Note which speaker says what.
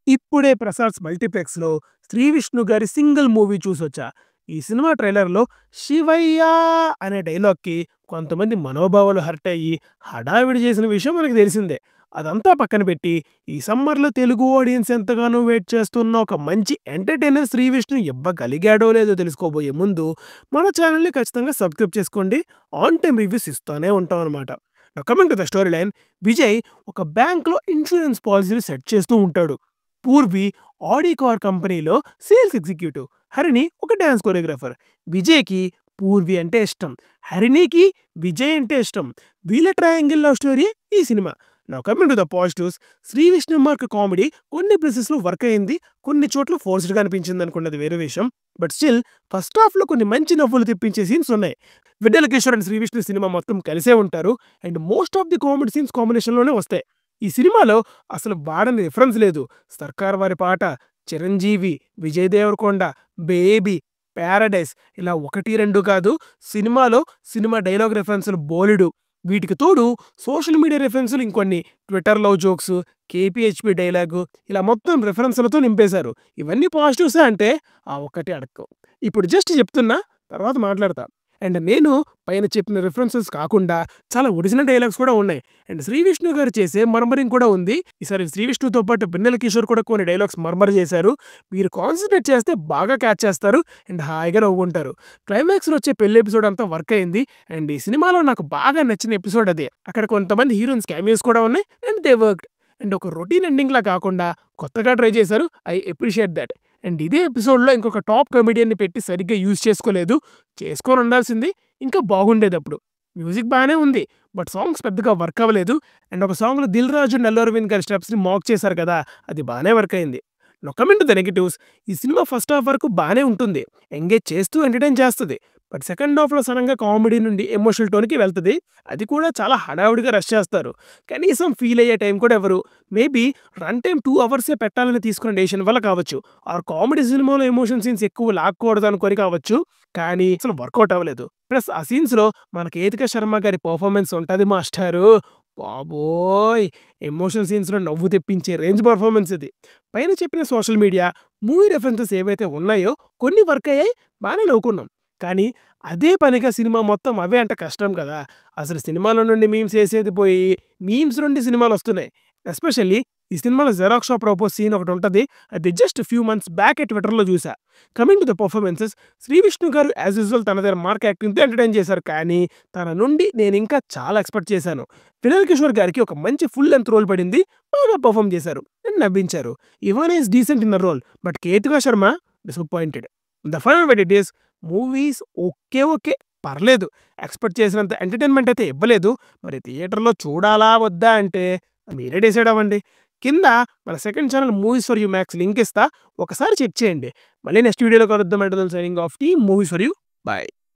Speaker 1: ఇప్పుడే 'ప్రసాద్స్ మల్టీప్లెక్స్‌లో' 'శ్రీ విష్ణు' గారి single movie చూసొచ్చా. ఈ సినిమా ట్రైలర్‌లో 'శివయ్య' అనే డైలాగ్‌కి కొంతమంది మనోభావాలు హర్ట్ అయ్యి హడావిడి చేసిన విషయం మనకు తెలిసిందే. అదంతా పక్కన పెట్టి ఈ సమ్మర్‌లో తెలుగు ఆడియన్స్ ఎంతగానో వెయిట్ చేస్తున్న ఒక మంచి ఎంటర్‌టైనర్ 'శ్రీ విష్ణు' ఇవ్వగలిగాడో లేదో తెలుసుకోబోయే ముందు మన ఛానెల్‌ని ఖచ్చితంగా సబ్స్క్రైబ్ చేసుకోండి. ఆన్ టైమ్ రివ్యూస్ ఇస్తానే ఉంటామనమాట. Now coming to the story line. Vijay ఒక బ్యాంక్‌లో ఇన్స్యూరెన్స్ పాలిసీలు సెట్ చేస్తూ ఉంటాడు. పూర్వి ఆడి కార్ కంపెనీలో సేల్స్ ఎగ్జిక్యూటివ్. హరిణి ఒక డాన్స్ కొరియోగ్రాఫర్. విజయ్‌కి పూర్వి అంటే ఇష్టం. హరిణికి విజయ్ అంటే ఇష్టం. వీళ్ళ ట్రయాంగిల్ లవ్ స్టోరీ ఈ సినిమా. Now coming to the positives. Sree Vishnu mark comedy కొన్ని ప్లేసెస్‌లో వర్క్ అయింది. కొన్ని చోట్ల ఫోర్స్డ్‌గా అనిపించింది అనుకున్నది వేరే విషయం. బట్ స్టిల్ ఫస్ట్ హాఫ్‌లో కొన్ని మంచి నవ్వులు తెప్పించే సీన్స్ ఉన్నాయి. విడ్డల కిషోర్ అండ్ శ్రీ విష్ణు సినిమా మొత్తం కలిసే ఉంటారు. And most of the comedy scenes కాంబినేషన్‌లోనే వస్తాయి. ఈ సినిమాలో అసలు వాడని రిఫరెన్స్ లేదు. 'సర్కార్' వారి పాట, 'చిరంజీవి', 'విజయ్ దేవరకొండ', 'బేబీ', 'పారడైస్' ఇలా 1, 2 కాదు సినిమాలో సినిమా డైలాగ్ రిఫరెన్స్‌లు బోలెడు. వీటికి తోడు సోషల్ మీడియా రిఫరెన్స్‌లు ఇంకొన్ని. Twitter love jokes, KPHP dialogue ఇలా మొత్తం రిఫరెన్స్‌లతో నింపేశారు. ఇవన్నీ పాజిటివ్సే అంటే ఆ ఒక్కటి అడక్కవు. ఇప్పుడు జస్ట్ చెప్తున్నా, తర్వాత మాట్లాడతా. అండ్ నేను పైన చెప్పిన రిఫరెన్సెస్ కాకుండా చాలా ఒరిజినల్ డైలాగ్స్ కూడా ఉన్నాయి. అండ్ 'శ్రీ విష్ణు' గారు చేసే మర్మరింగ్ కూడా ఉంది. ఈసారి 'శ్రీ విష్ణు'తో పాటు 'వెన్నెల కిషోర్' కూడా కొన్ని డైలాగ్స్ మర్మర్ చేశారు. మీరు కాన్సంట్రేట్ చేస్తే బాగా క్యాచ్ చేస్తారు అండ్ హాయిగా నవ్వుకుంటారు. క్లైమాక్స్‌లో వచ్చే పెళ్లి ఎపిసోడ్ అంతా వర్క్ అయింది. అండ్ ఈ సినిమాలో నాకు బాగా నచ్చిన ఎపిసోడ్ అదే. అక్కడ కొంతమంది హీరోయిన్స్ క్యామియోస్ కూడా ఉన్నాయి అండ్ దే వర్క్డ్. అండ్ ఒక రొటీన్ ఎండింగ్‌లా కాకుండా కొత్తగా ట్రై చేశారు. I appreciate that. అండ్ ఇదే ఎపిసోడ్‌లో ఇంకొక టాప్ కమెడియన్‌ని పెట్టి సరిగ్గా యూజ్ చేసుకోలేదు. చేసుకొని ఉండాల్సింది. ఇంకా బాగుండేదప్పుడు. మ్యూజిక్ బానే ఉంది. బట్ సాంగ్స్ పెద్దగా వర్క్ అవ్వలేదు. అండ్ ఒక సాంగ్‌లో 'దిల్ రాజు', 'అల్లు అరవింద్' గారి స్టెప్స్‌ని మాక్ చేశారు కదా! అది బానే వర్క్ అయింది. Now coming to the negatives. ఈ సినిమా ఫస్ట్ హాఫ్ వరకు బానే ఉంటుంది. ఎంగేజ్ చేస్తూ ఎంటర్‌టైన్ చేస్తది. బట్ సెకండ్ హాఫ్‌లో సడెన్‌గా కామెడీ నుండి ఎమోషనల్ టోన్‌కి వెళ్తది. అది కూడా చాలా హడావుడిగా రష్ చేస్తారు. కనీసం ఫీల్ అయ్యే టైం కూడా ఇవ్వరు. మేబీ రన్ టైమ్ 2 అవర్సే పెట్టాలని తీసుకున్న డెసిషన్ వల్ల కావచ్చు. ఆర్ కామెడీ సినిమాలో ఎమోషన్ సీన్స్ ఎక్కువ లాక్కూడదు అనుకొని కావచ్చు. కానీ అసలు వర్కౌట్ అవ్వలేదు. ప్లస్ ఆ సీన్స్‌లో మనకి 'ఏతిక శర్మ' గారి పెర్ఫార్మన్స్ ఉంటది మాస్టారు. బాబోయ్! ఎమోషనల్ సీన్స్‌లో నవ్వు తెప్పించే రేంజ్ పెర్ఫార్మన్స్ ఇది. పైన చెప్పిన సోషల్ మీడియా, మూవీ రిఫరెన్సెస్ ఏవైతే ఉన్నాయో కొన్ని వర్క్ అయ్యాయి. బానే నవ్వుకున్నాం. కానీ అదే పనిగా సినిమా మొత్తం అవే అంటే కష్టం కదా! అసలు సినిమాలో నుండి మీమ్స్ ఏసేది పోయి, మీమ్స్ నుండి సినిమాలొస్తున్నాయి. ఎస్పెషల్లీ ఈ సినిమాలో జెరాక్స్ షాప్ ప్రపోజ్ సీన్ ఒకటుంటది. అది జస్ట్ ఫ్యూ మంత్స్ బ్యాకే ట్విట్టర్‌లో చూసా. Coming to the performances. 'Sree Vishnu' గారు యాజ్ యూజువల్ తన దగ్గర మార్క్ యాక్టింగ్‌తో ఎంటర్‌టైన్ చేశారు. కానీ తన నుండి నేనింకా చాలా ఎక్స్‌పెక్ట్ చేశాను. 'వెన్నెల కిషోర్' గారికి ఒక మంచి ఫుల్ లెంగ్త్ రోల్ పడింది. బాగా పెర్ఫార్మ్ చేశారు. నన్ను నవ్వించారు. 'Ivan is decent in the role' but 'Ketika Sharma' disappointed. The final verdict is movies okay. Okay. పర్లేదు. ఎక్స్‌పెక్ట్ చేసినంత ఎంటర్‌టైన్‌మెంట్ అయితే ఇవ్వలేదు. మరి థియేటర్‌లో చూడాలా? వద్దా? అంటే మీరే డిసైడ్ అవ్వండి. కింద మన second channel 'movies for you max' link ఇస్తా. ఒకసారి చెక్ చేయండి. మళ్ళీ నెక్స్ట్ వీడియోలో కలుద్దాం. Until then signing off team movies for you. By.